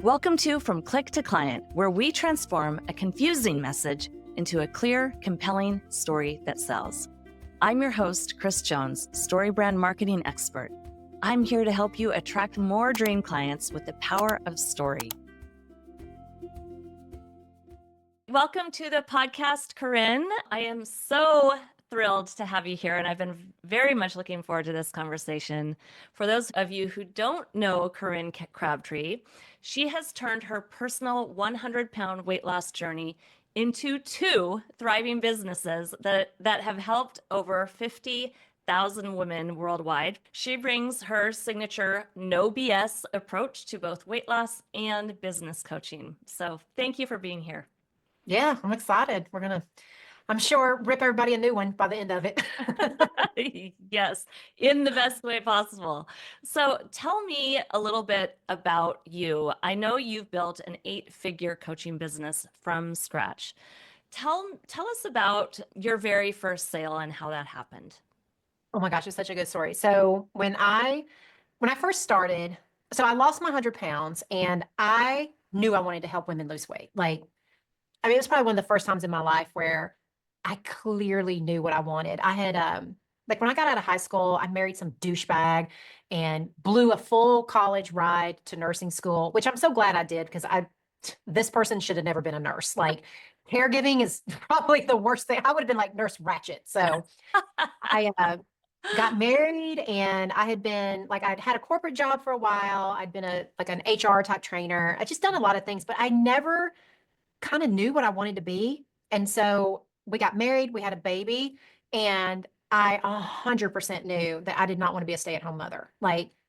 Welcome to From Click to Client, where we transform a confusing message into a clear, compelling story that sells. I'm your host, Kris Jones, Storybrand marketing expert. I'm here to help you attract more dream clients with the power of story. Welcome to the podcast, Corinne. I am so thrilled to have you here, and I've been very much looking forward to this conversation. For those of you who don't know Corinne Crabtree, she has turned her personal 100-pound weight loss journey into two thriving businesses that have helped over 50,000 women worldwide. She brings her signature no BS approach to both weight loss and business coaching. So thank you for being here. Yeah, I'm excited. We're going to, I'm sure, rip everybody a new one by the end of it. Yes, in the best way possible. So tell me a little bit about you. I know you've built an 8-figure coaching business from scratch. Tell us about your very first sale and how that happened. Oh my gosh, it's such a good story. So when I first started, so I lost my 100 pounds and I knew I wanted to help women lose weight. It was probably one of the first times in my life where I clearly knew what I wanted. I had, when I got out of high school, I married some douchebag and blew a full college ride to nursing school, which I'm so glad I did because this person should have never been a nurse. Caregiving is probably the worst thing. I would have been like Nurse Ratchet. So I got married and I had been I'd had a corporate job for a while. I'd been an HR type trainer. I just done a lot of things, but I never kind of knew what I wanted to be. And so we got married, we had a baby, and I 100% knew that I did not want to be a stay-at-home mother.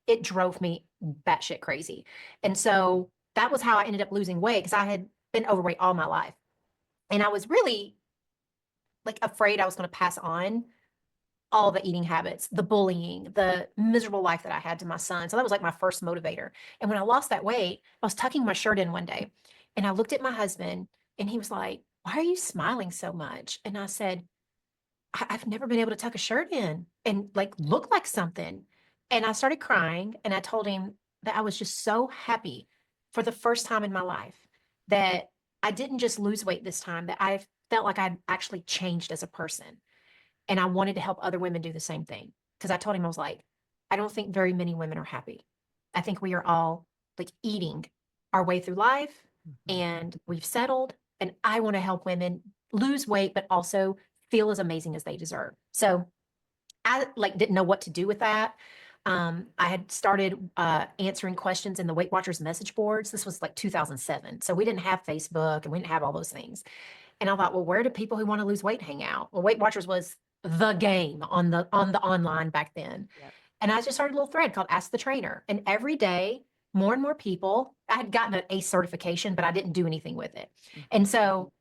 It drove me batshit crazy. And so that was how I ended up losing weight because I had been overweight all my life. And I was really afraid I was going to pass on all the eating habits, the bullying, the miserable life that I had to my son. So that was my first motivator. And when I lost that weight, I was tucking my shirt in one day and I looked at my husband and he was like, "Why are you smiling so much?" And I said, I've never been able to tuck a shirt in and look like something. And I started crying and I told him that I was just so happy for the first time in my life that I didn't just lose weight this time, that I felt like I'd actually changed as a person. And I wanted to help other women do the same thing. Because I told him, I was like, I don't think very many women are happy. I think we are all eating our way through life and we've settled. And I want to help women lose weight, but also feel as amazing as they deserve. So I didn't know what to do with that. I had started answering questions in the Weight Watchers message boards. This was 2007. So we didn't have Facebook and we didn't have all those things. And I thought, well, where do people who want to lose weight hang out? Well, Weight Watchers was the game on the online back then. Yep. And I just started a little thread called Ask the Trainer. And every day, more and more people, I had gotten an ACE certification, but I didn't do anything with it. And so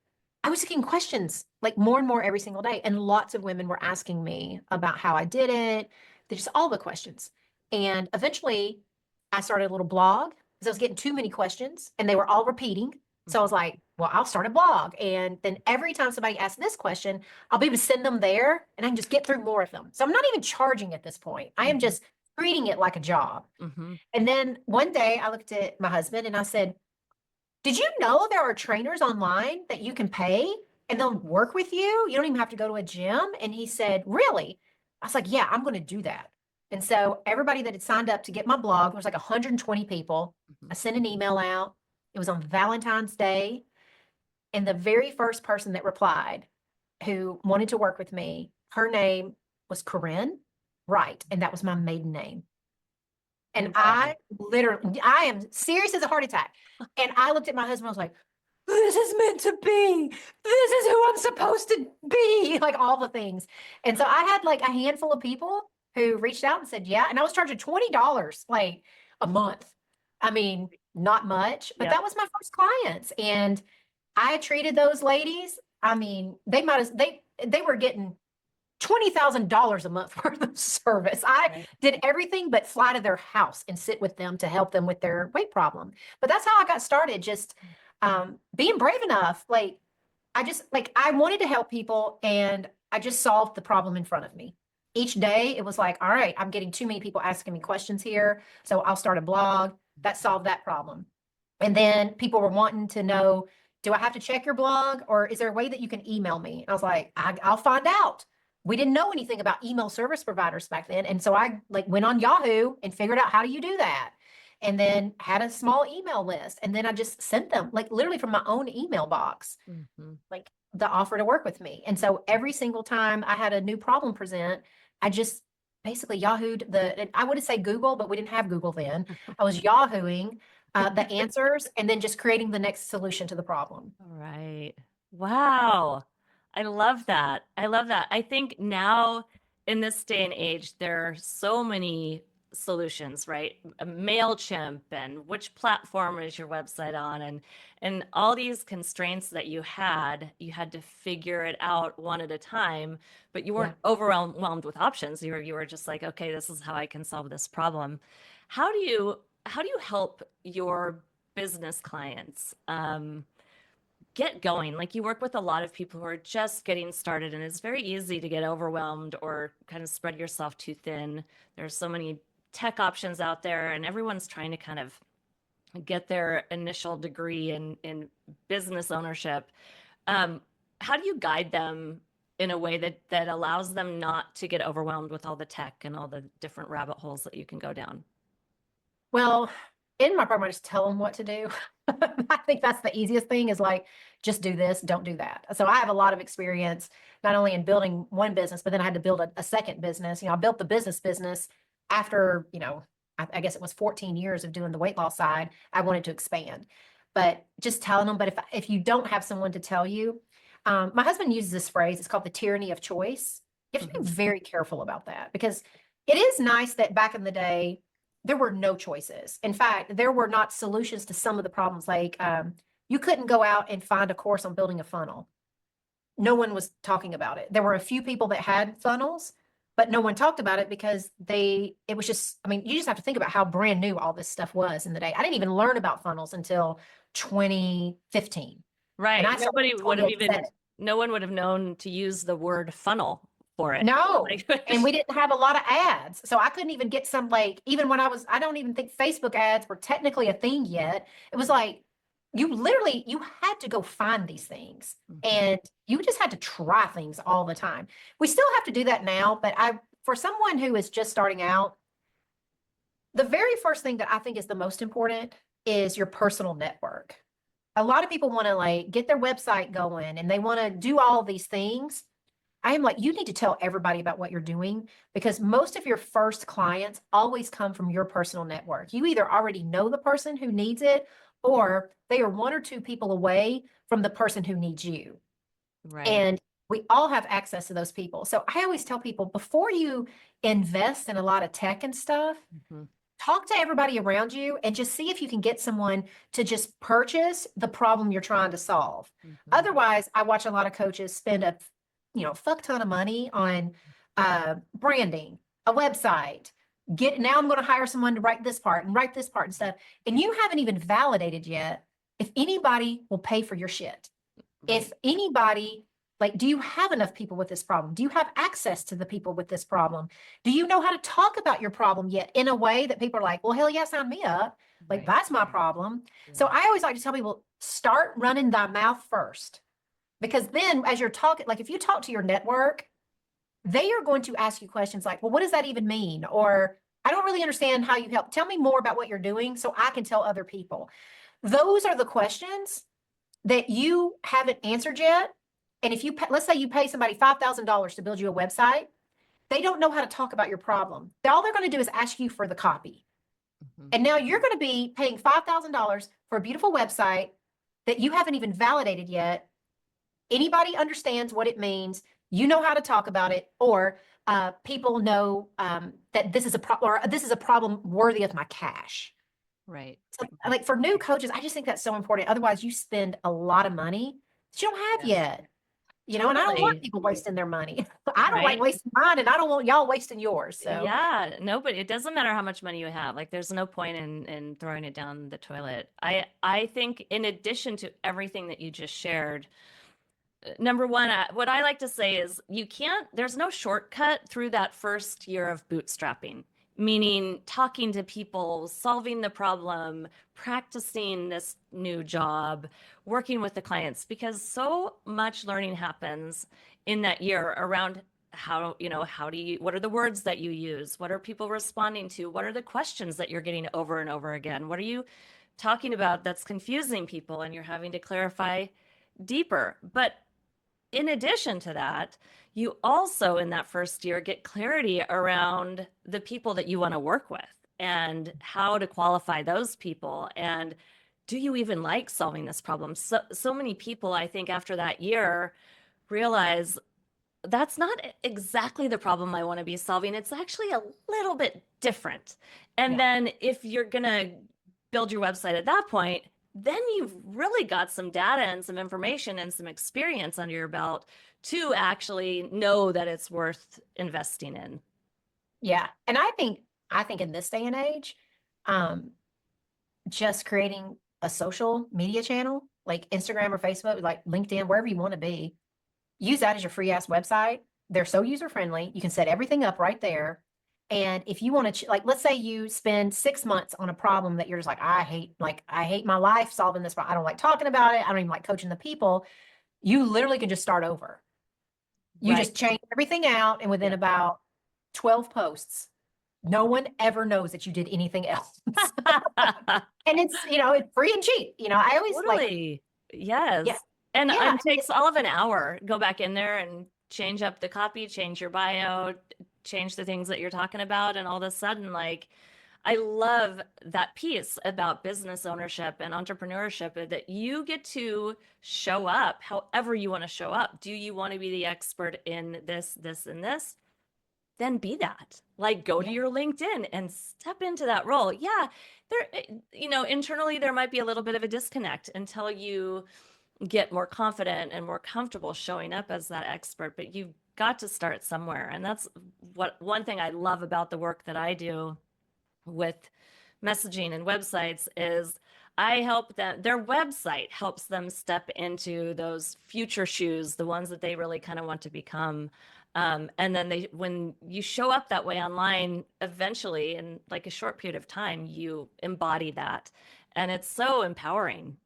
I was getting questions more and more every single day. And lots of women were asking me about how I did it. They're just all the questions. And eventually I started a little blog because I was getting too many questions and they were all repeating. So I was like, well, I'll start a blog. And then every time somebody asks this question, I'll be able to send them there and I can just get through more of them. So I'm not even charging at this point. I am just treating it like a job. And then one day I looked at my husband and I said, "Did you know there are trainers online that you can pay and they'll work with you? You don't even have to go to a gym." And he said, "Really?" I was like, "Yeah, I'm going to do that." And so everybody that had signed up to get my blog, there was 120 people. I sent an email out. It was on Valentine's Day. And the very first person that replied who wanted to work with me, her name was Corinne Wright. And that was my maiden name. And I am serious as a heart attack. And I looked at my husband, I was like, "This is meant to be. This is who I'm supposed to be." All the things. And so I had a handful of people who reached out and said, yeah. And I was charging $20 a month. I mean, not much, but that was my first clients. And I treated those ladies. I mean, they were getting $20,000 a month worth of service. I did everything but fly to their house and sit with them to help them with their weight problem. But that's how I got started. Just being brave enough. I wanted to help people and I just solved the problem in front of me. Each day it was all right, I'm getting too many people asking me questions here. So I'll start a blog that solved that problem. And then people were wanting to know, do I have to check your blog or is there a way that you can email me? I was like, I'll find out. We didn't know anything about email service providers back then. And so I like went on Yahoo and figured out how do you do that? And then had a small email list. And then I just sent them like literally from my own email box, like the offer to work with me. And so every single time I had a new problem present, I just basically Yahooed and I wouldn't say Google, but we didn't have Google then. I was Yahooing the answers and then just creating the next solution to the problem. All right. Wow. I love that. I love that. I think now in this day and age, there are so many solutions, right? A MailChimp and which platform is your website on and all these constraints that you had to figure it out one at a time, but you weren't overwhelmed with options. You were just like, okay, this is how I can solve this problem. How do you help your business clients get going? Like you work with a lot of people who are just getting started, and it's very easy to get overwhelmed or kind of spread yourself too thin. There's so many tech options out there, and everyone's trying to kind of get their initial degree in business ownership. How do you guide them in a way that allows them not to get overwhelmed with all the tech and all the different rabbit holes that you can go down? Well, in my program, I just tell them what to do. I think that's the easiest thing is like, just do this, don't do that. So I have a lot of experience, not only in building one business, but then I had to build a second business. I built the business after, I guess it was 14 years of doing the weight loss side. I wanted to expand, but just telling them, but if you don't have someone to tell you, my husband uses this phrase, it's called the tyranny of choice. You have to be very careful about that because it is nice that back in the day, there were no choices. In fact, there were not solutions to some of the problems. Like you couldn't go out and find a course on building a funnel. No one was talking about it. There were a few people that had funnels, but no one talked about it because it was just, you just have to think about how brand new all this stuff was in the day. I didn't even learn about funnels until 2015. Right. And no one would have known to use the word funnel for it. No, and we didn't have a lot of ads. So I couldn't even get some, like, even when I don't even think Facebook ads were technically a thing yet. It was like, you had to go find these things and you just had to try things all the time. We still have to do that now, but for someone who is just starting out, the very first thing that I think is the most important is your personal network. A lot of people want to like get their website going and they want to do all these things. I am like, you need to tell everybody about what you're doing because most of your first clients always come from your personal network. You either already know the person who needs it or they are one or two people away from the person who needs you. Right. And we all have access to those people. So I always tell people before you invest in a lot of tech and stuff, talk to everybody around you and just see if you can get someone to just purchase the problem you're trying to solve. Otherwise, I watch a lot of coaches spend a fuck ton of money on branding, a website. Now I'm going to hire someone to write this part and stuff. And you haven't even validated yet if anybody will pay for your shit. If anybody, like, do you have enough people with this problem? Do you have access to the people with this problem? Do you know how to talk about your problem yet in a way that people are like, well, hell yeah, sign me up. Like, that's my problem. So I always like to tell people, start running thy mouth first. Because then as you're talking, like if you talk to your network, they are going to ask you questions like, well, what does that even mean? Or I don't really understand how you help. Tell me more about what you're doing so I can tell other people. Those are the questions that you haven't answered yet. And if let's say you pay somebody $5,000 to build you a website, they don't know how to talk about your problem. All they're going to do is ask you for the copy. And now you're going to be paying $5,000 for a beautiful website that you haven't even validated yet. Anybody understands what it means, you know how to talk about it, or people know that this is a problem worthy of my cash. Right. So, like for new coaches, I just think that's so important. Otherwise, you spend a lot of money that you don't have yet. And I don't want people wasting their money. I don't like wasting mine, and I don't want y'all wasting yours. So yeah, no, but it doesn't matter how much money you have. Like there's no point in throwing it down the toilet. I think in addition to everything that you just shared, number one, what I like to say is there's no shortcut through that first year of bootstrapping. meaning talking to people, solving the problem, practicing this new job, working with the clients, because so much learning happens in that year around how, how do you, what are the words that you use? What are people responding to? What are the questions that you're getting over and over again? What are you talking about that's confusing people and you're having to clarify deeper? But in addition to that, you also in that first year get clarity around the people that you want to work with and how to qualify those people. And do you even like solving this problem? So many people, I think, after that year realize that's not exactly the problem I want to be solving. It's actually a little bit different. And Yeah. then if you're going to build your website at that point, then you've really got some data and some information and some experience under your belt to actually know that it's worth investing in. Yeah. And I think in this day and age, um, just creating a social media channel like Instagram or Facebook, like LinkedIn, wherever you want to be, use that as your free ass website. They're so user friendly. You can set everything up right there. And if you want to, like, let's say you spend 6 months on a problem that you're just like, I hate my life solving this problem. I don't like talking about it. I don't even like coaching the people. You literally can just start over. You Right. just change everything out. And within Yeah. about 12 posts, no one ever knows that you did anything else. And it's, it's free and cheap. I always like, Totally. Yes. yeah, And yeah, it takes all of an hour. Go back in there and change up the copy, change your bio, change the things that you're talking about. And all of a sudden, like, I love that piece about business ownership and entrepreneurship that you get to show up however you want to show up. Do you want to be the expert in this, this, and this? Then be that. Like, go to yeah, your LinkedIn and step into that role. Yeah, there, internally there might be a little bit of a disconnect until you get more confident and more comfortable showing up as that expert, but you've got to start somewhere. And that's one thing I love about the work that I do with messaging and websites is I help them, their website helps them step into those future shoes, the ones that they really kind of want to become. And then when you show up that way online, eventually in like a short period of time, you embody that. And it's so empowering.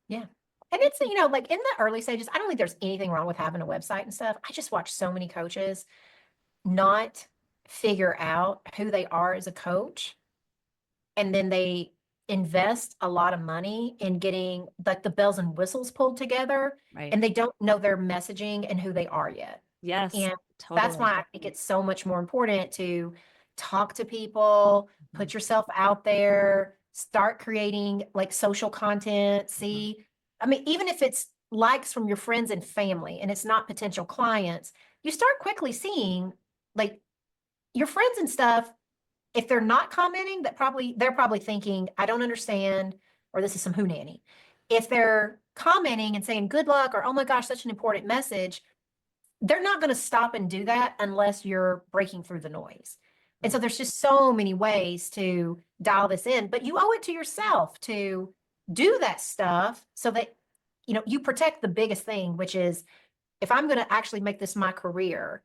yeah. And it's, like in the early stages, I don't think there's anything wrong with having a website and stuff. I just watch so many coaches not figure out who they are as a coach. And then they invest a lot of money in getting like the bells and whistles pulled together. Right. And they don't know their messaging and who they are yet. Yes, And that's totally. why I think it's so much more important to talk to people, Mhm. put yourself out there, start creating like social content. Mhm. See, I mean, even if it's likes from your friends and family and it's not potential clients, you start quickly seeing like your friends and stuff. If they're not commenting, they're probably thinking, I don't understand, or this is some hoo-nanny. If they're commenting and saying good luck or oh my gosh, such an important message, they're not going to stop and do that unless you're breaking through the noise. And so there's just so many ways to dial this in, but you owe it to yourself to do that stuff so that you protect the biggest thing, which is if I'm going to actually make this my career,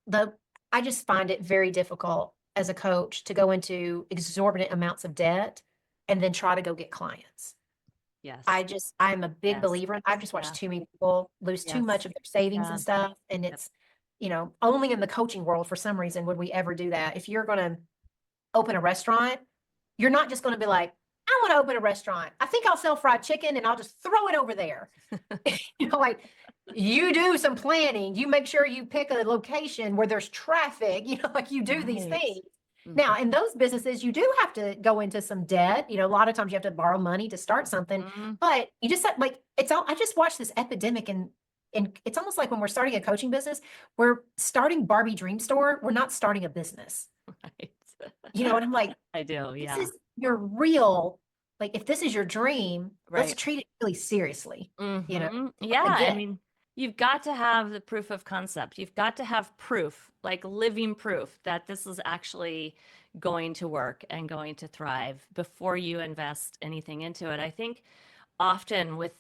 the I just find it very difficult as a coach to go into exorbitant amounts of debt and then try to go get clients. Yes. I'm a big Yes. believer. I've just watched Yeah. too many people lose too Yes. much of their savings Yeah. and stuff. And Yep. it's, only in the coaching world for some reason would we ever do that. If you're going to open a restaurant, you're not just going to be like, I want to open a restaurant. I think I'll sell fried chicken and I'll just throw it over there. Like you do some planning, you make sure you pick a location where there's traffic, like you do these Right. things. Mhm. Now, in those businesses, you do have to go into some debt. A lot of times you have to borrow money to start something, Mhm. but you just like it's all I just watched this epidemic and it's almost like when we're starting a coaching business, we're starting Barbie Dream Store, we're not starting a business. Right. And I'm like, I do. this Yeah. is your real, like if this is your dream, let's Right. treat it really seriously. Yeah. I I get. mean, you've got to have the proof of concept. You've got to have proof, like living proof that this is actually going to work and going to thrive before you invest anything into it. I think often with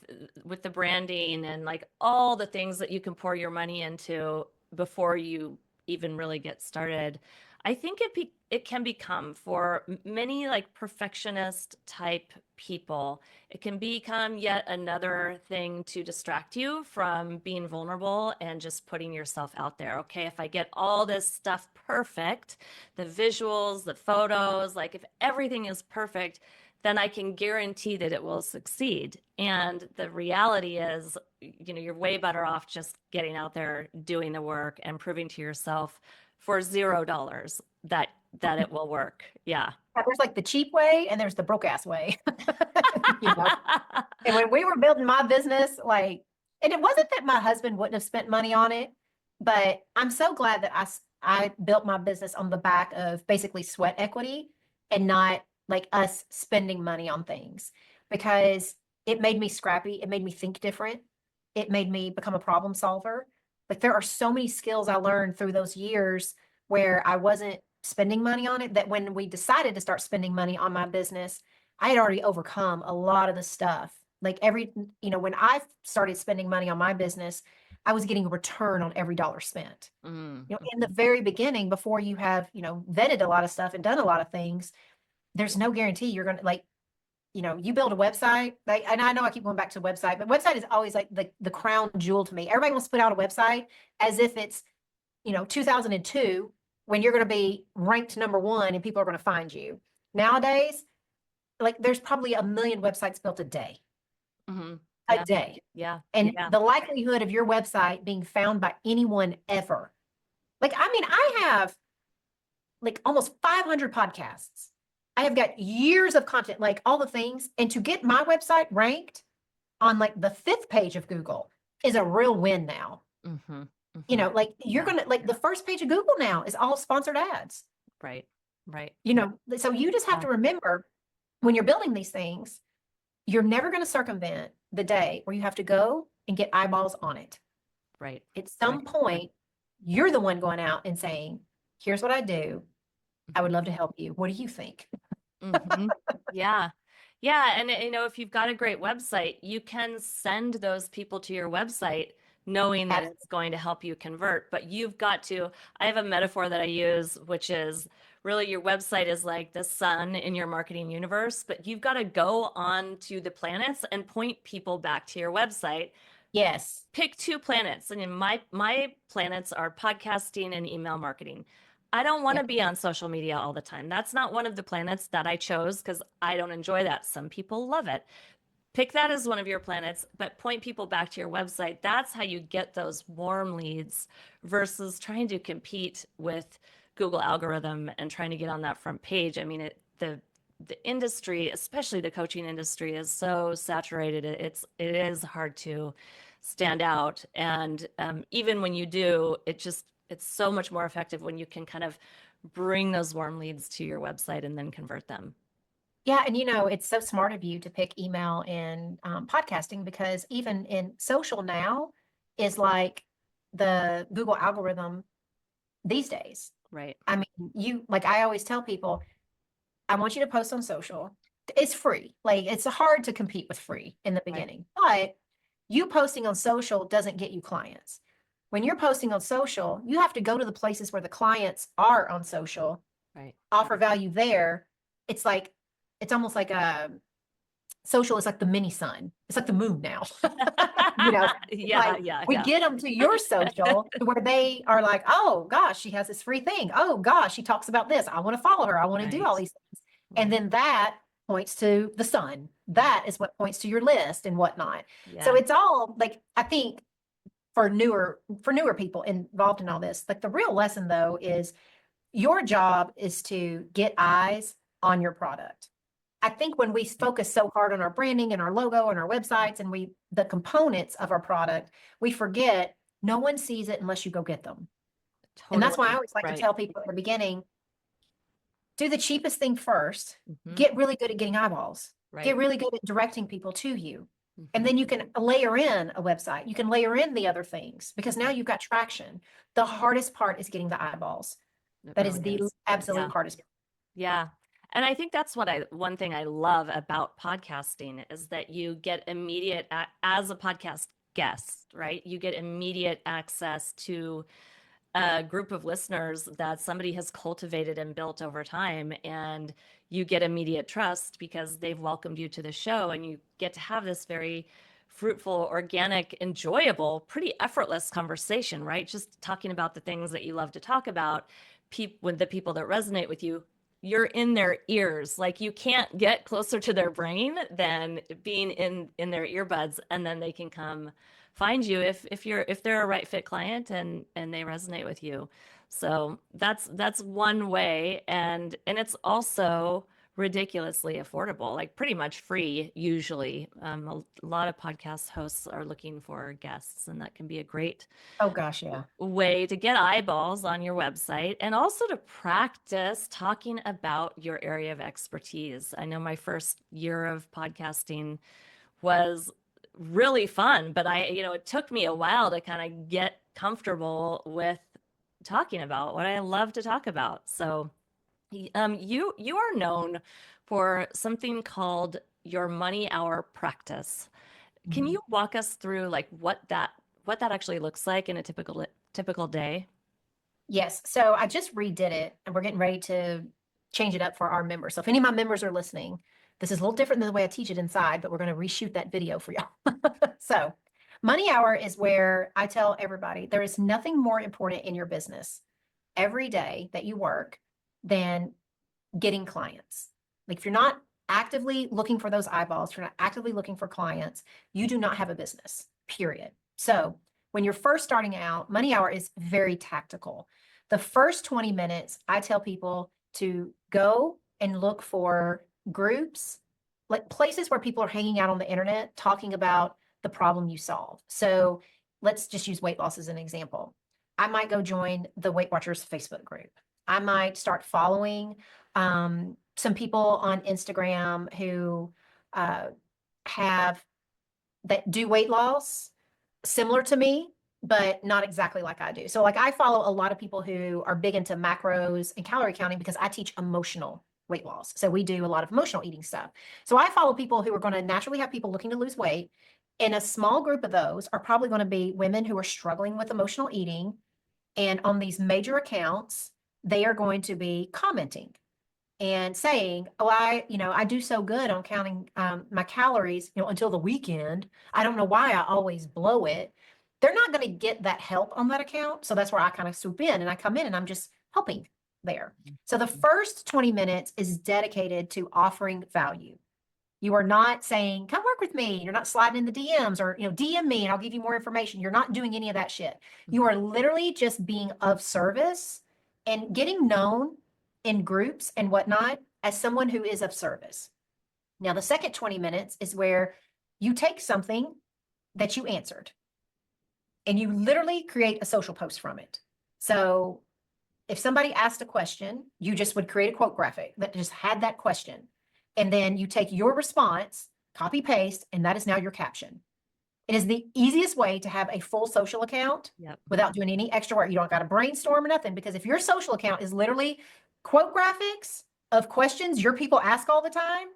the branding and like all the things that you can pour your money into before you even really get started, I think it can become for many like perfectionist type people, it can become yet another thing to distract you from being vulnerable and just putting yourself out there. Okay, if I get all this stuff perfect, the visuals, the photos, like if everything is perfect, then I can guarantee that it will succeed. And the reality is, you're way better off just getting out there, doing the work, and proving to yourself for $0 that it will work. Yeah. Yeah, there's like the cheap way and there's the broke ass way. You know? And when we were building my business, like, and it wasn't that my husband wouldn't have spent money on it, but I'm so glad that I built my business on the back of basically sweat equity and not like us spending money on things, because it made me scrappy. It made me think different. It made me become a problem solver. Like there are so many skills I learned through those years where I wasn't spending money on it, that when we decided to start spending money on my business, I had already overcome a lot of the stuff. Like when I started spending money on my business, I was getting a return on every dollar spent. In the very beginning, before you have, vetted a lot of stuff and done a lot of things, there's no guarantee you're going to you build a website, like, and I know I keep going back to the website, but website is always like the crown jewel to me. Everybody wants to put out a website as if it's, 2002, when you're going to be ranked number one and people are going to find you. Nowadays, like there's probably a million websites built a day. Yeah. A day. Yeah. And Yeah. the likelihood of your website being found by anyone ever. Like, I mean, I have like almost 500 podcasts. I have got years of content, like all the things. And to get my website ranked on like the 5th page of Google is a real win now. Like you're going to, like the first page of Google now is all sponsored ads. Right. Right. So you just have to remember when you're building these things, you're never going to circumvent the day where you have to go and get eyeballs on it. Right. At some point, you're the one going out and saying, here's what I do. I would love to help you. What do you think? Yeah. Yeah. And, if you've got a great website, you can send those people to your website knowing that it's going to help you convert. But you've got to, I have a metaphor that I use, which is really your website is like the sun in your marketing universe, but you've got to go on to the planets and point people back to your website. Yes. Pick 2 planets. And my planets are podcasting and email marketing. I don't want to be on social media all the time. That's not one of the planets that I chose because I don't enjoy that. Some people love it. Pick that as one of your planets, but point people back to your website. That's how you get those warm leads versus trying to compete with Google algorithm and trying to get on that front page. I mean, the industry, especially the coaching industry, is so saturated. It is hard to stand out. And even when you do, it's so much more effective when you can kind of bring those warm leads to your website and then convert them. Yeah. And it's so smart of you to pick email and podcasting, because even in social now is like the Google algorithm these days. Right. I mean, I always tell people, I want you to post on social. It's free. Like it's hard to compete with free in the beginning, but you posting on social doesn't get you clients. When you're posting on social, you have to go to the places where the clients are on social, offer value there. It's almost like social is like the mini sun. It's like the moon now. We get them to your social where they are like, oh gosh, she has this free thing. Oh gosh, she talks about this. I want to follow her. I want to do all these things. And then that points to the sun. That is what points to your list and whatnot. So it's all like, I think for newer people involved in all this, like the real lesson though is your job is to get eyes on your product. I think when we focus so hard on our branding and our logo and our websites and the components of our product, we forget no one sees it unless you go get them. And that's why I always like to tell people at the beginning, do the cheapest thing first, get really good at getting eyeballs, get really good at directing people to you. And then you can layer in a website. You can layer in the other things because now you've got traction. The hardest part is getting the eyeballs. That is the absolute hardest part. Yeah. And I think that's one thing I love about podcasting is that you get as a podcast guest, right? You get immediate access to a group of listeners that somebody has cultivated and built over time, and you get immediate trust because they've welcomed you to the show, and you get to have this very fruitful, organic, enjoyable, pretty effortless conversation, right? Just talking about the things that you love to talk about. With the people that resonate with you, you're in their ears. Like, you can't get closer to their brain than being in their earbuds, and then they can come find you if they're a right fit client and they resonate with you. So that's one way, and it's also ridiculously affordable, like pretty much free usually. A lot of podcast hosts are looking for guests, and that can be a great Oh gosh, yeah. way to get eyeballs on your website, and also to practice talking about your area of expertise. I know my first year of podcasting was really fun, but it took me a while to kind of get comfortable with talking about what I love to talk about. So you are known for something called your money hour practice. Can Mhm. you walk us through like what that actually looks like in a typical day? Yes. So I just redid it and we're getting ready to change it up for our members. So if any of my members are listening, this is a little different than the way I teach it inside, but we're going to reshoot that video for y'all. So money hour is where I tell everybody there is nothing more important in your business every day that you work than getting clients. Like, if you're not actively looking for those eyeballs, if you're not actively looking for clients, you do not have a business, period. So when you're first starting out, money hour is very tactical. The first 20 minutes, I tell people to go and look for groups, like places where people are hanging out on the internet talking about the problem you solve. So let's just use weight loss as an example. I might go join the Weight Watchers Facebook group. I might start following some people on Instagram who uh, have that do weight loss similar to me, but not exactly like I do. So like, I follow a lot of people who are big into macros and calorie counting because I teach emotional weight loss. So we do a lot of emotional eating stuff. So I follow people who are going to naturally have people looking to lose weight. And a small group of those are probably going to be women who are struggling with emotional eating. And on these major accounts, they are going to be commenting and saying, "Oh, I do so good on counting my calories, until the weekend. I don't know why I always blow it." They're not going to get that help on that account. So that's where I kind of swoop in and I come in and I'm just helping there. So the first 20 minutes is dedicated to offering value. You are not saying, "Come work with me." You're not sliding in the DMs or, DM me and I'll give you more information. You're not doing any of that shit. You are literally just being of service and getting known in groups and whatnot as someone who is of service. Now, the second 20 minutes is where you take something that you answered and you literally create a social post from it. So if somebody asked a question, you just would create a quote graphic that just had that question. And then you take your response, copy paste, and that is now your caption. It is the easiest way to have a full social account Yep. without doing any extra work. You don't got to brainstorm or nothing, because if your social account is literally quote graphics of questions your people ask all the time,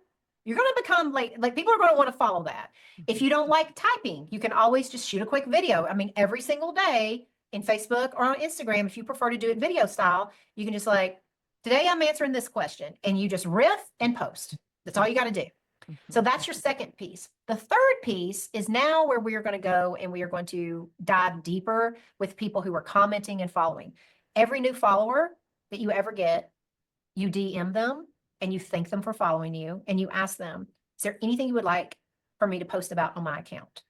you're going to become like people are going to want to follow that. If you don't like typing, you can always just shoot a quick video. I mean, every single day in Facebook or on Instagram, if you prefer to do it video style, you can just like, "Today I'm answering this question," and you just riff and post. That's all you got to do. So that's your second piece. The third piece is now where we are going to go and we are going to dive deeper with people who are commenting and following. Every new follower that you ever get, you DM them and you thank them for following you and you ask them, "Is there anything you would like for me to post about on my account?"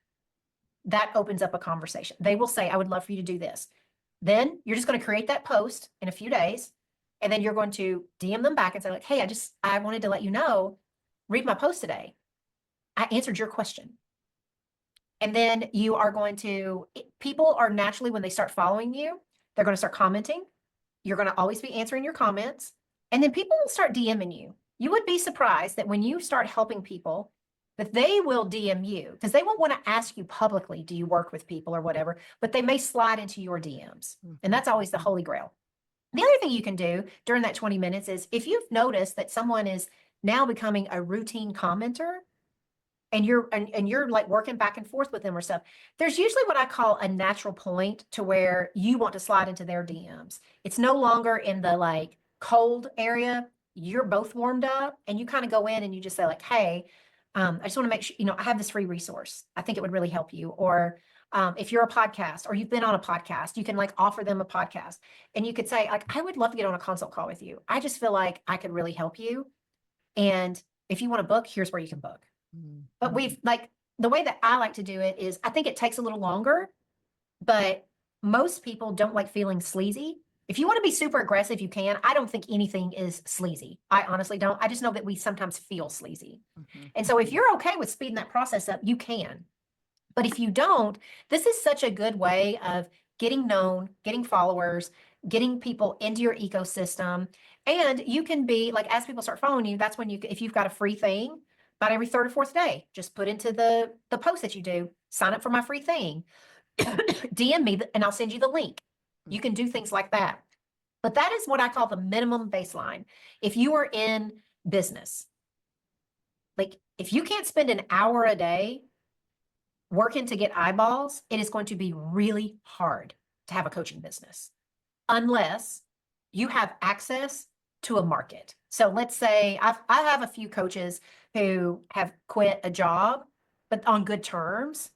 That opens up a conversation. They will say, "I would love for you to do this." Then you're just going to create that post in a few days. And then you're going to DM them back and say like, "Hey, I wanted to let you know, read my post today. I answered your question." And then you are going to, people are naturally, when they start following you, they're going to start commenting. You're going to always be answering your comments. And then people will start DMing you. You would be surprised that when you start helping people, that they will DM you, because they won't want to ask you publicly, "Do you work with people?" or whatever, but they may slide into your DMs. And that's always the holy grail. The other thing you can do during that 20 minutes is, if you've noticed that someone is now becoming a routine commenter, and you're like working back and forth with them or stuff, there's usually what I call a natural point to where you want to slide into their DMs. It's no longer in the like cold area. You're both warmed up and you kind of go in and you just say like, hey, I just want to make sure, I have this free resource. I think it would really help you. Or if you're a podcast or you've been on a podcast, you can like offer them a podcast and you could say like, I would love to get on a consult call with you. I just feel like I could really help you. And if you want to book, here's where you can book. But we've like the way that I like to do it is I think it takes a little longer, but most people don't like feeling sleazy. If you want to be super aggressive, you can. I don't think anything is sleazy. I honestly don't. I just know that we sometimes feel sleazy. And so if you're okay with speeding that process up, you can. But if you don't, this is such a good way of getting known, getting followers, getting people into your ecosystem. And you can be like, as people start following you, that's when if you've got a free thing, about every third or fourth day, just put into the post that you do, sign up for my free thing, DM me and I'll send you the link. You can do things like that. But that is what I call the minimum baseline. If you are in business, like if you can't spend an hour a day working to get eyeballs, it is going to be really hard to have a coaching business unless you have access to a market. So let's say I have a few coaches who have quit a job, but on good terms,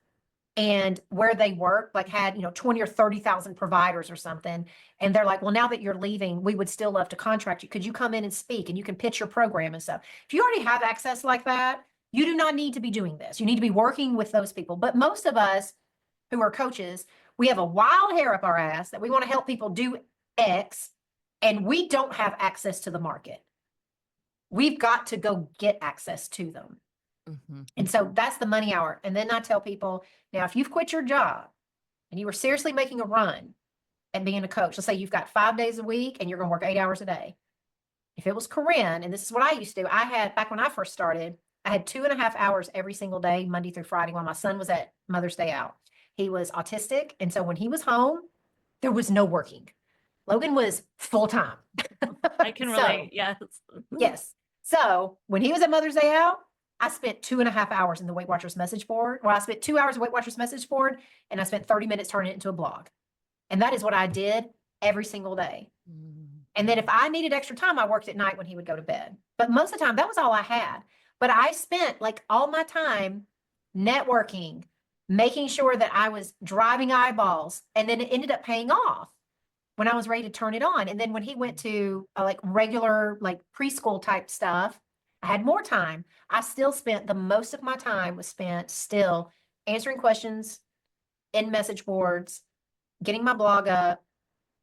and where they work, like had, 20 or 30,000 providers or something. And they're like, well, now that you're leaving, we would still love to contract you. Could you come in and speak and you can pitch your program and stuff? If you already have access like that, you do not need to be doing this. You need to be working with those people. But most of us who are coaches, we have a wild hair up our ass that we want to help people do X, and we don't have access to the market. We've got to go get access to them. And so that's the money hour. And then I tell people, now, if you've quit your job and you were seriously making a run at being a coach, let's say you've got 5 days a week and you're going to work 8 hours a day. If it was Corinne, and this is what I used to do, I had, back when I first started, I had 2.5 hours every single day, Monday through Friday, while my son was at Mother's Day out. He was autistic. And so when he was home, there was no working. Logan was full time. I can relate. Yes. Yes. So when he was at Mother's Day out, I spent 2.5 hours in the Weight Watchers message board. Well, I spent 2 hours in Weight Watchers message board, and I spent 30 minutes turning it into a blog. And that is what I did every single day. And then if I needed extra time, I worked at night when he would go to bed. But most of the time, that was all I had. But I spent like all my time networking, making sure that I was driving eyeballs, and then it ended up paying off when I was ready to turn it on. And then when he went to like regular, like preschool type stuff, I had more time. I still spent the most of my time was spent still answering questions in message boards, getting my blog up,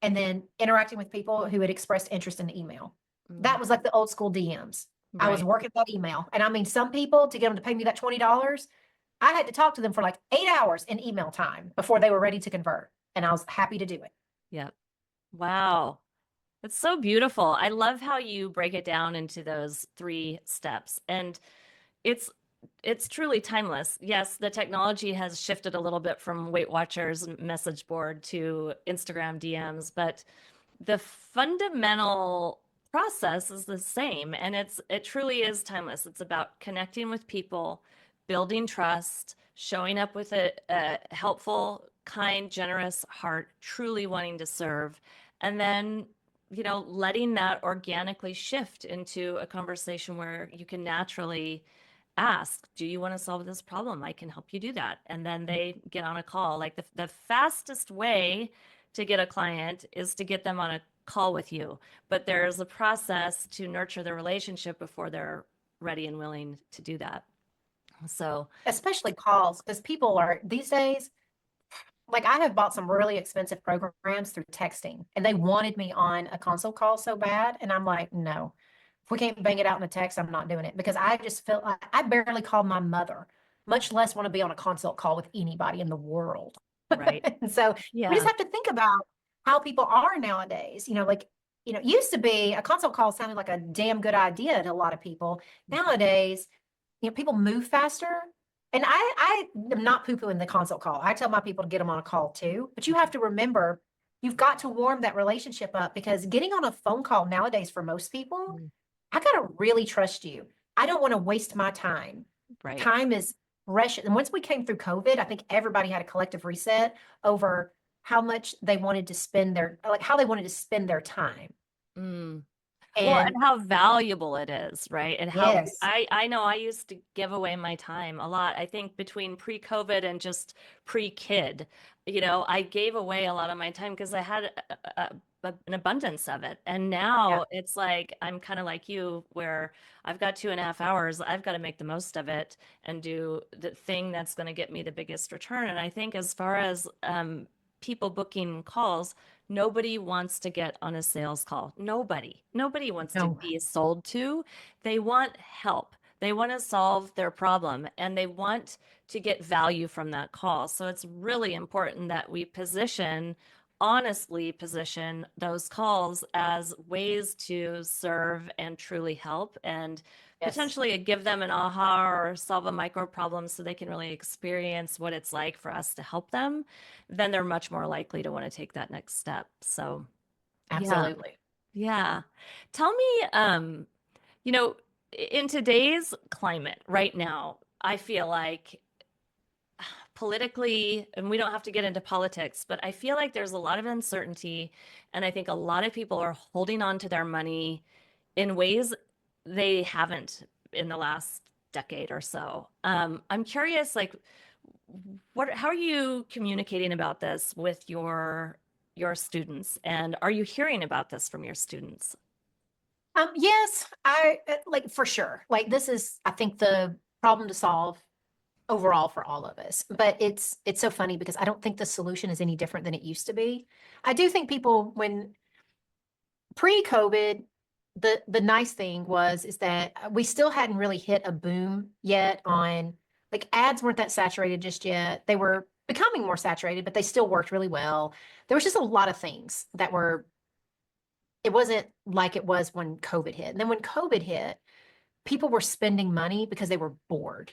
and then interacting with people who had expressed interest in the email. That was like the old school DMs. I was working that email. And I mean, some people, to get them to pay me that $20, I had to talk to them for like 8 hours in email time before they were ready to convert. And I was happy to do it. Yep. Wow. It's so beautiful. I love how you break it down into those 3 steps. And it's truly timeless. Yes, the technology has shifted a little bit from Weight Watchers message board to Instagram DMs, but the fundamental process is the same, and it truly is timeless. It's about connecting with people, building trust, showing up with a helpful, kind, generous heart, truly wanting to serve, and then letting that organically shift into a conversation where you can naturally ask, do you want to solve this problem? I can help you do that. And then they get on a call. Like the fastest way to get a client is to get them on a call with you. But there's a process to nurture the relationship before they're ready and willing to do that. So especially calls, because people are these days, like I have bought some really expensive programs through texting, and they wanted me on a consult call so bad. And I'm like, no, if we can't bang it out in a text, I'm not doing it, because I just feel like I barely call my mother, much less want to be on a consult call with anybody in the world. Right. And so we just have to think about how people are nowadays. Used to be a consult call sounded like a damn good idea to a lot of people. Nowadays, people move faster. And I am not poo-pooing the consult call. I tell my people to get them on a call too. But you have to remember, you've got to warm that relationship up, because getting on a phone call nowadays for most people, I got to really trust you. I don't want to waste my time. Right. Time is precious. And once we came through COVID, I think everybody had a collective reset over how much they wanted to spend how they wanted to spend their time. Mm. Well, And and how valuable it is, right? And how yes, I know I used to give away my time a lot. I think between pre-COVID and just pre-kid, I gave away a lot of my time because I had an abundance of it. And yeah, now it's like I'm kind of like you, where I've got 2.5 hours. I've got to make the most of it and do the thing that's going to get me the biggest return. And I think as far as people booking calls, nobody wants to get on a sales call. Nobody wants to no, be sold to. They want help. They want to solve their problem and they want to get value from that call. So it's really important that we honestly position those calls as ways to serve and truly help and yes, potentially give them an aha or solve a micro problem so they can really experience what it's like for us to help them. Then they're much more likely to want to take that next step. So, yeah, absolutely. yeah. Tell me, you know, in today's climate right now, I feel like politically, and we don't have to get into politics, but I feel like there's a lot of uncertainty. And I think a lot of people are holding on to their money in ways they haven't in the last decade or so. I'm curious, like, how are you communicating about this with your students, and are you hearing about this from your students? Yes, I like for sure. Like this is, I think, the problem to solve overall for all of us. But it's so funny because I don't think the solution is any different than it used to be. I do think people when pre-COVID, the nice thing is that we still hadn't really hit a boom yet on like ads weren't that saturated just yet. They were becoming more saturated, but they still worked really well. There was just a lot of things that were it wasn't like it was when COVID hit. And then when COVID hit, people were spending money because they were bored.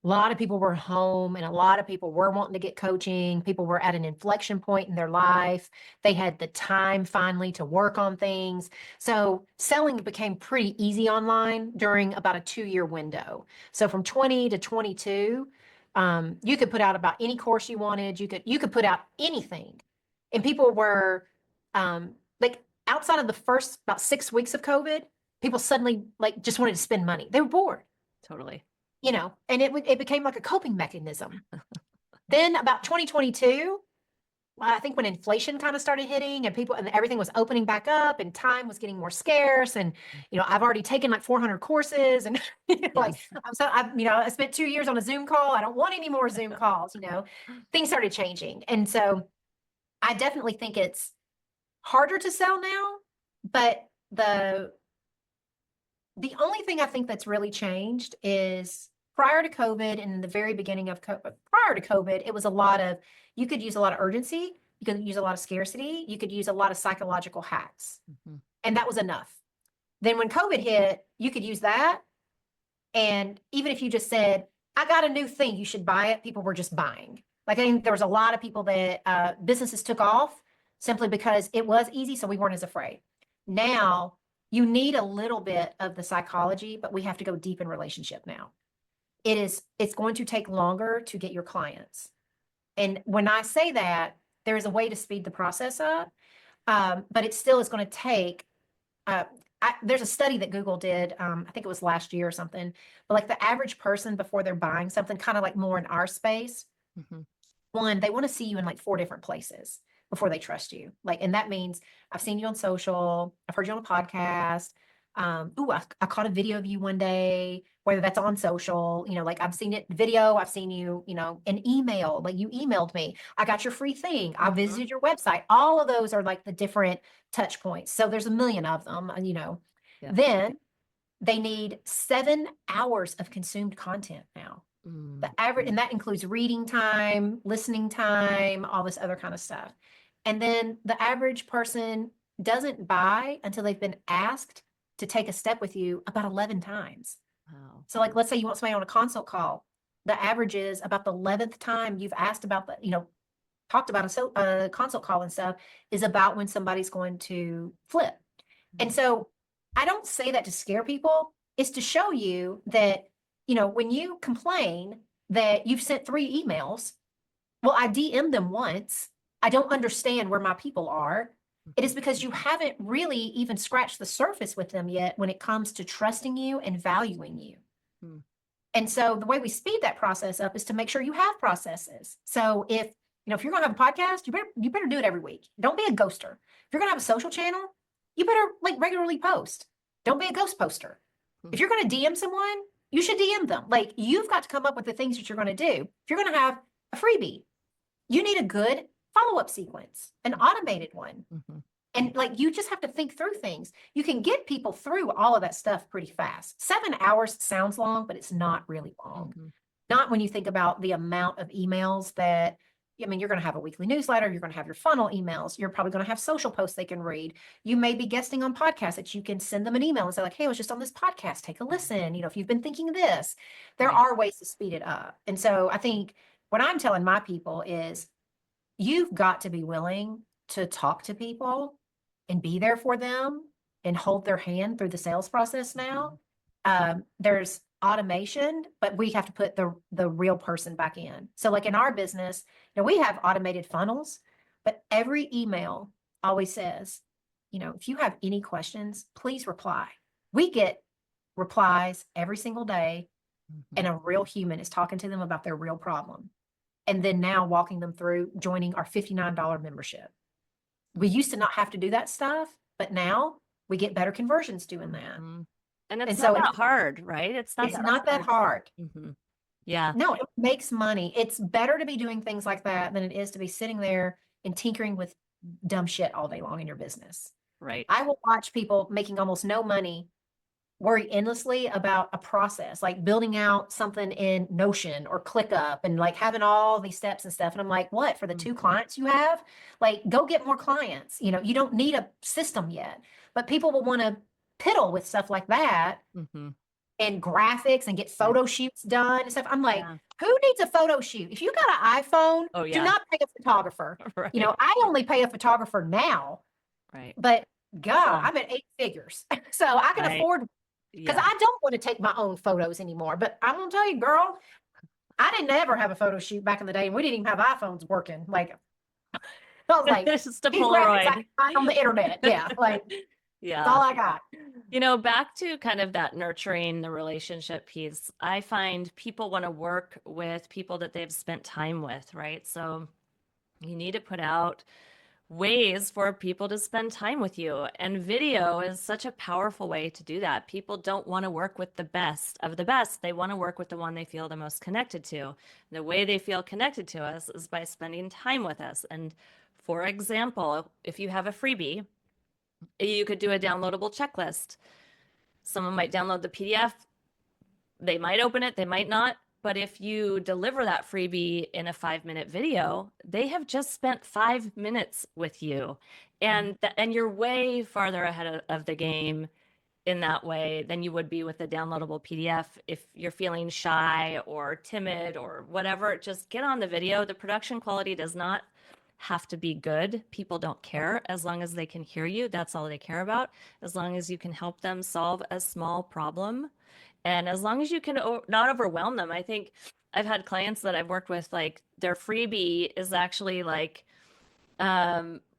A lot of people were home and a lot of people were wanting to get coaching. People were at an inflection point in their life. They had the time finally to work on things. So selling became pretty easy online during about a 2-year window. So from 20 to 22, you could put out about any course you wanted. You could put out anything. And people were like outside of the first about 6 weeks of COVID, people suddenly like just wanted to spend money. They were bored, Totally. and it became like a coping mechanism. Then about 2022, I think when inflation kind of started hitting and people and everything was opening back up and time was getting more scarce and I've already taken like 400 courses and like Yes. I spent 2 years on a Zoom call. I don't want any more Zoom calls, things started changing. And so I definitely think it's harder to sell now, but the only thing I think that's really changed is prior to COVID and in the very beginning of prior to COVID, it was you could use a lot of urgency, you could use a lot of scarcity, you could use a lot of psychological hacks, Mhm. and that was enough. Then when COVID hit, you could use that. And even if you just said, I got a new thing, you should buy it, people were just buying. Like I think there was a lot of people that businesses took off simply because it was easy, so we weren't as afraid. Now you need a little bit of the psychology, but we have to go deep in relationship now. It's going to take longer to get your clients. And when I say that, there is a way to speed the process up, but it still is going to take uh, there's a study that Google did, I think it was last year or something, but like the average person before they're buying something, kind of like more in our space, Mhm. one, they want to see you in like 4 different places before they trust you. Like, and that means I've seen you on social, I've heard you on a podcast. I caught a video of you one day, whether that's on social, like I've seen it video, I've seen you, an email, like you emailed me, I got your free thing, I Mhm. visited your website. All of those are like the different touch points. So there's a million of them, Yeah. then they need 7 hours of consumed content now. The Mm. average, and that includes reading time, listening time, all this other kind of stuff. And then the average person doesn't buy until they've been asked to take a step with you about 11 times. Wow. So, like, let's say you want somebody on a consult call. The average is about the 11th time you've asked about talked about a consult call and stuff is about when somebody's going to flip. And so I don't say that to scare people. It's to show you that, when you complain, that you've sent 3 emails. Well, I DM them once. I don't understand where my people are. It is because you haven't really even scratched the surface with them yet when it comes to trusting you and valuing you. Hmm. And so the way we speed that process up is to make sure you have processes. So if you're going to have a podcast, you better do it every week. Don't be a ghoster. If you're going to have a social channel, you better like regularly post. Don't be a ghost poster. If you're going to DM someone, you should DM them. Like, you've got to come up with the things that you're going to do. If you're going to have a freebie, you need a good follow-up sequence, an automated one. Mm-hmm. And like, you just have to think through things. You can get people through all of that stuff pretty fast. 7 hours sounds long, but it's not really long. Mm-hmm. Not when you think about the amount of emails that, you're going to have a weekly newsletter. You're going to have your funnel emails. You're probably going to have social posts they can read. You may be guesting on podcasts that you can send them an email and say like, hey, I was just on this podcast. Take a listen. If you've been thinking this, there are ways to speed it up. And so I think what I'm telling my people is you've got to be willing to talk to people and be there for them and hold their hand through the sales process now. There's automation, but we have to put the real person back in. So like in our business, we have automated funnels, but every email always says, if you have any questions, please reply. We get replies every single day, and a real human is talking to them about their real problem. And then now walking them through joining our $59 membership. We used to not have to do that stuff, but now we get better conversions doing that. Mm-hmm. And it's not that hard, right? It's not that hard. Mm-hmm. Yeah. No, it makes money. It's better to be doing things like that than it is to be sitting there and tinkering with dumb shit all day long in your business. Right. I will watch people making almost no money worry endlessly about a process, like building out something in Notion or ClickUp and like having all these steps and stuff. And I'm like, what, for the 2 clients you have? Like, go get more clients. You don't need a system yet, but people will want to piddle with stuff like that and graphics and get photo shoots done and stuff. I'm like, who needs a photo shoot? If you got an iPhone, do not pay a photographer. Right. I only pay a photographer now, but God, I'm at 8 figures. So I can afford, because I don't want to take my own photos anymore. But I'm going to tell you, girl, I didn't ever have a photo shoot back in the day, and we didn't even have iPhones working. Like, I was like, this is the these Polaroid graphics I can find on the internet. Yeah, like, that's all I got. Back to kind of that nurturing the relationship piece. I find people want to work with people that they've spent time with, right? So you need to put out ways for people to spend time with you. And video is such a powerful way to do that. People don't want to work with the best of the best. They want to work with the one they feel the most connected to. The way they feel connected to us is by spending time with us. And for example, if you have a freebie, you could do a downloadable checklist. Someone might download the PDF. They might open it, they might not. But if you deliver that freebie in a 5-minute video, they have just spent 5 minutes with you. And you're way farther ahead of the game in that way than you would be with a downloadable PDF. If you're feeling shy or timid or whatever, just get on the video. The production quality does not have to be good. People don't care as long as they can hear you. That's all they care about. As long as you can help them solve a small problem. And as long as you can not overwhelm them. I think I've had clients that I've worked with, like their freebie is actually like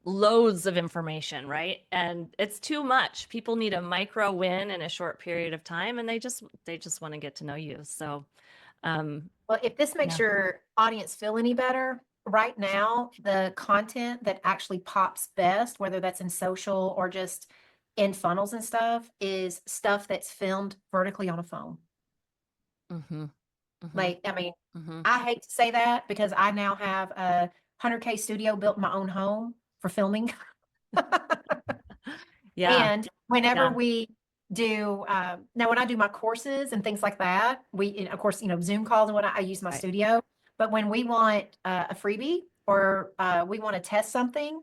loads of information, right? And it's too much. People need a micro win in a short period of time, and they just want to get to know you. So, well, if this makes your audience feel any better, right now, the content that actually pops best, whether that's in social or just in funnels and stuff, is stuff that's filmed vertically on a phone. Like, I mean, I hate to say that because I now have a 100K studio built in my own home for filming. And whenever we do, now when I do my courses and things like that, of course, Zoom calls and whatnot, I use my studio. But when we want a freebie or we want to test something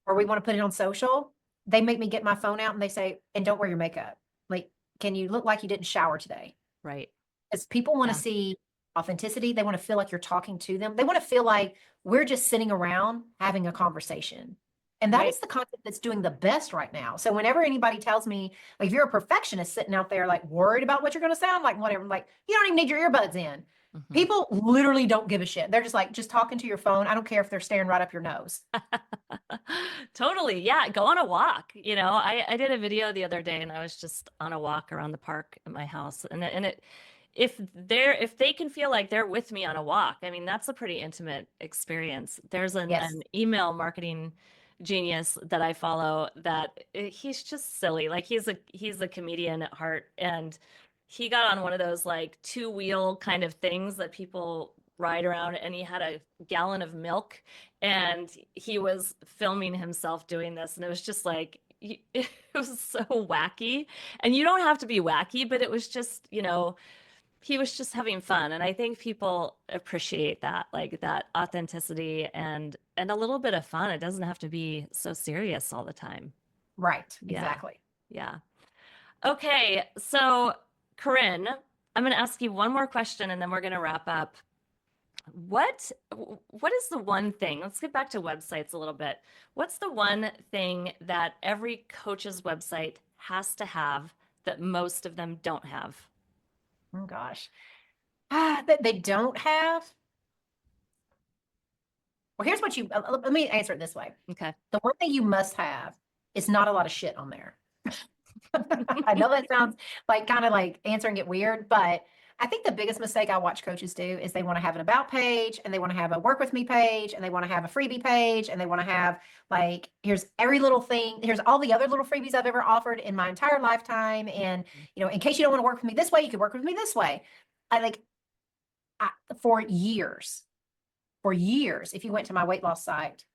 or we want to put it on social, they make me get my phone out and they say, and don't wear your makeup. Like, can you look like you didn't shower today? Right. Because people want to see authenticity. They want to feel like you're talking to them. They want to feel like we're just sitting around having a conversation. And that is the content that's doing the best right now. So whenever anybody tells me, like, if you're a perfectionist sitting out there, like worried about what you're going to sound like, whatever, like, you don't even need your earbuds in. Mhm. People literally don't give a shit. They're just like, just talking to your phone. I don't care if they're staring right up your nose. Totally. Yeah. Go on a walk. I did a video the other day and I was just on a walk around the park at my house. If they can feel like they're with me on a walk, I mean, that's a pretty intimate experience. There's Yes. an email marketing genius that I follow that he's just silly. Like he's a comedian at heart. And he got on one of those like two-wheel kind of things that people ride around and he had a gallon of milk and he was filming himself doing this and it was just like it was so wacky and you don't have to be wacky but it was just he was just having fun and I think people appreciate that like that authenticity and a little bit of fun. It doesn't have to be so serious all the time. Right. Yeah. Exactly. Yeah. Okay, so Corinne, I'm going to ask you one more question and then we're going to wrap up. What is the one thing? Let's get back to websites a little bit. What's the one thing that every coach's website has to have that most of them don't have? Oh gosh. That they don't have. Well, here's what let me answer it this way. Okay. The one thing you must have is not a lot of shit on there. I know that sounds like kind of like answering it weird, but I think the biggest mistake I watch coaches do is they want to have an about page and they want to have a work with me page and they want to have a freebie page and they want to have like, here's every little thing. Here's all the other little freebies I've ever offered in my entire lifetime. And, in case you don't want to work with me this way, you can work with me this way. I for years, if you went to my weight loss site,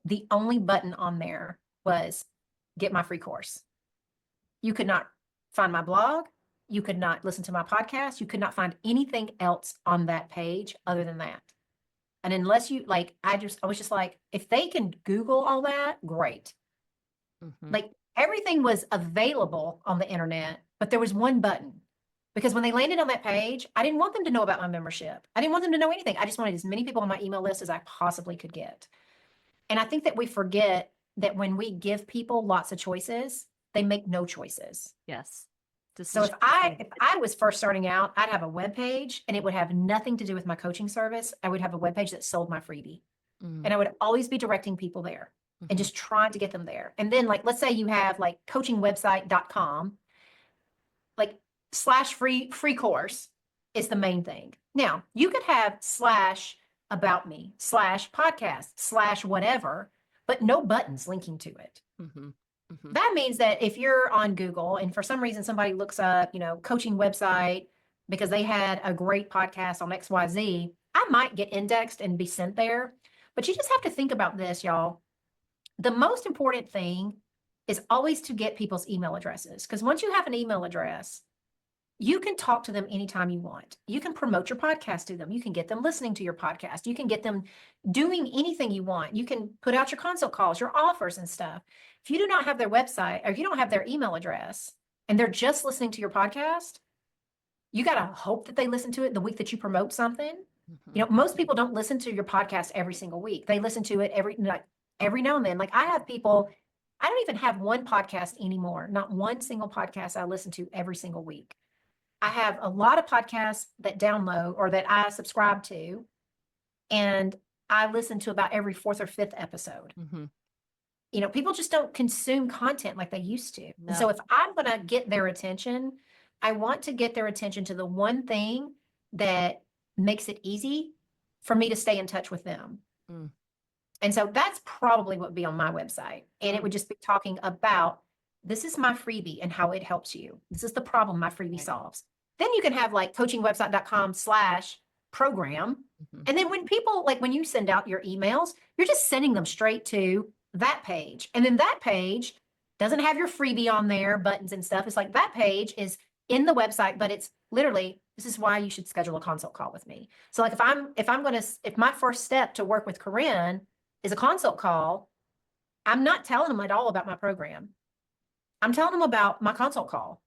the only button on there was get my free course. You could not find my blog. You could not listen to my podcast. You could not find anything else on that page other than that. And unless you like, I was just like, if they can Google all that, great. Mhm. Like everything was available on the internet, but there was one button. Because when they landed on that page, I didn't want them to know about my membership. I didn't want them to know anything. I just wanted as many people on my email list as I possibly could get. And I think that we forget that when we give people lots of choices, they make no choices. Yes. So if I was first starting out, I'd have a web page and it would have nothing to do with my coaching service. I would have a web page that sold my freebie. Mm. And I would always be directing people there and just trying to get them there. And then like, let's say you have like coachingwebsite.com, like /free course is the main thing. Now you could have /about me /podcast /whatever, but no buttons linking to it. Mhm. Mhm. That means that if you're on Google and for some reason somebody looks up, coaching website because they had a great podcast on XYZ, I might get indexed and be sent there. But you just have to think about this, y'all. The most important thing is always to get people's email addresses. Because once you have an email address, you can talk to them anytime you want. You can promote your podcast to them. You can get them listening to your podcast. You can get them doing anything you want. You can put out your consult calls, your offers and stuff. If you do not have their website or if you don't have their email address and they're just listening to your podcast, you got to hope that they listen to it the week that you promote something. Most people don't listen to your podcast every single week. They listen to it every now and then. Like I have people, I don't even have one podcast anymore. Not one single podcast I listen to every single week. I have a lot of podcasts that download or that I subscribe to, and I listen to about every fourth or fifth episode. People just don't consume content like they used to. No. And so if I'm going to get their attention, I want to get their attention to the one thing that makes it easy for me to stay in touch with them. Mm. And so that's probably what would be on my website. And it would just be talking about, this is my freebie and how it helps you. This is the problem my freebie solves. Then you can have like coachingwebsite.com /program. And then when people, like when you send out your emails, you're just sending them straight to that page. And then that page doesn't have your freebie on there, buttons and stuff. It's like that page is in the website, but it's literally, this is why you should schedule a consult call with me. So like if my first step to work with Corinne is a consult call, I'm not telling them at all about my program. I'm telling them about my consult call.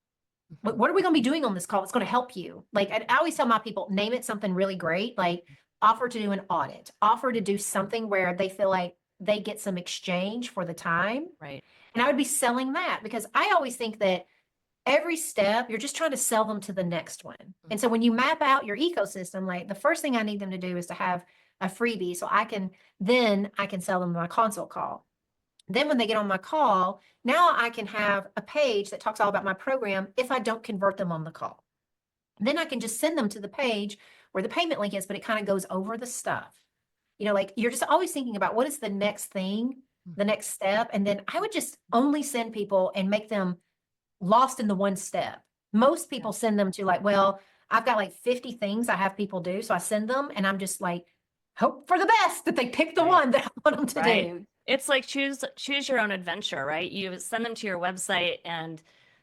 What are we going to be doing on this call? It's going to help you. Like I always tell my people, name it something really great, like offer to do an audit, offer to do something where they feel like they get some exchange for the time. Right. And I would be selling that because I always think that every step, you're just trying to sell them to the next one. And so when you map out your ecosystem, like the first thing I need them to do is to have a freebie so I can sell them my consult call. Then when they get on my call, now I can have a page that talks all about my program if I don't convert them on the call. Then I can just send them to the page where the payment link is, but it kind of goes over the stuff. Like you're just always thinking about what is the next thing, the next step. And then I would just only send people and make them lost in the one step. Most people send them to like, well, I've got like 50 things I have people do. So I send them and I'm just like, hope for the best that they pick the one that I want them to do. It's like choose your own adventure, right? You send them to your website, and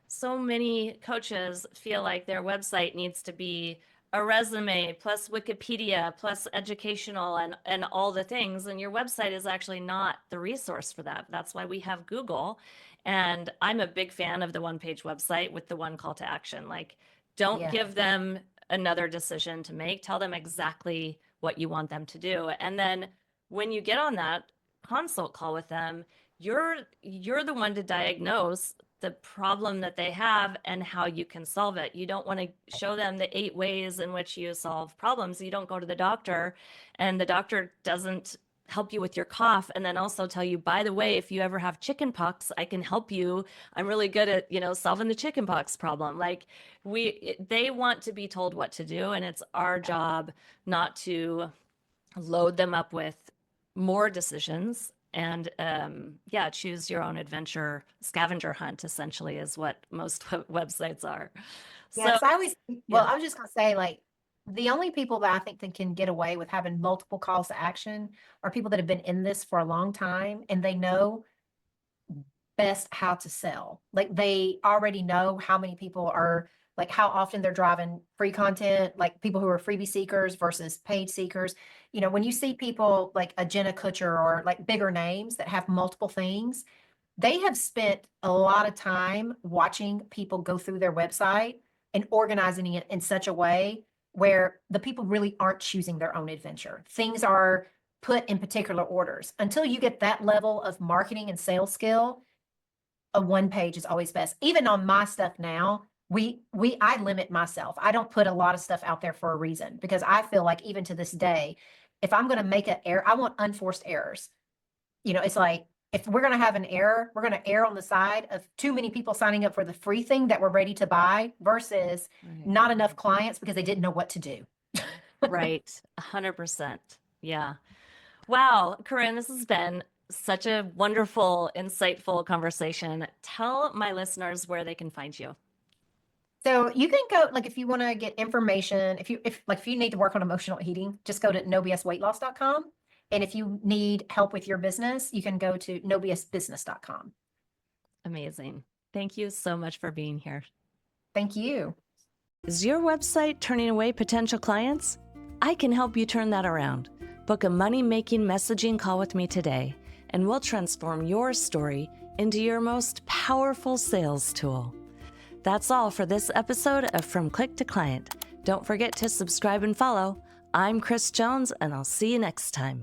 so many coaches feel like their website needs to be a resume plus Wikipedia plus educational and all the things. And your website is actually not the resource for that. That's why we have Google. And I'm a big fan of the one-page website with the one call to action. Like, don't give them another decision to make. Tell them exactly what you want them to do. And then when you get on that consult call with them, you're the one to diagnose the problem that they have and how you can solve it. You don't want to show them the 8 ways in which you solve problems. You don't go to the doctor and the doctor doesn't help you with your cough and then also tell you, by the way, if you ever have chicken pox, I can help you. I'm really good at, solving the chicken pox problem. Like they want to be told what to do, and it's our job not to load them up with more decisions. And choose your own adventure. Scavenger hunt essentially is what most websites are. Yeah, so I was just gonna say, like, the only people that I think that can get away with having multiple calls to action are people that have been in this for a long time and they know best how to sell. Like they already know how many people are, like how often they're driving free content, like people who are freebie seekers versus paid seekers. When you see people like a Jenna Kutcher or like bigger names that have multiple things, they have spent a lot of time watching people go through their website and organizing it in such a way where the people really aren't choosing their own adventure. Things are put in particular orders. Until you get that level of marketing and sales skill, a one page is always best. Even on my stuff now, I limit myself. I don't put a lot of stuff out there for a reason, because I feel like even to this day, if I'm going to make an error, I want unforced errors. It's like, if we're going to have an error, we're going to err on the side of too many people signing up for the free thing that we're ready to buy versus not enough clients because they didn't know what to do. Right. 100%. Yeah. Wow. Corinne, this has been such a wonderful, insightful conversation. Tell my listeners where they can find you. So you can go, like, if you want to get information, if you need to work on emotional eating, just go to nobsweightloss.com. And if you need help with your business, you can go to nobsbusiness.com. Amazing. Thank you so much for being here. Thank you. Is your website turning away potential clients? I can help you turn that around. Book a money-making messaging call with me today, and we'll transform your story into your most powerful sales tool. That's all for this episode of From Click to Client. Don't forget to subscribe and follow. I'm Kris Jones, and I'll see you next time.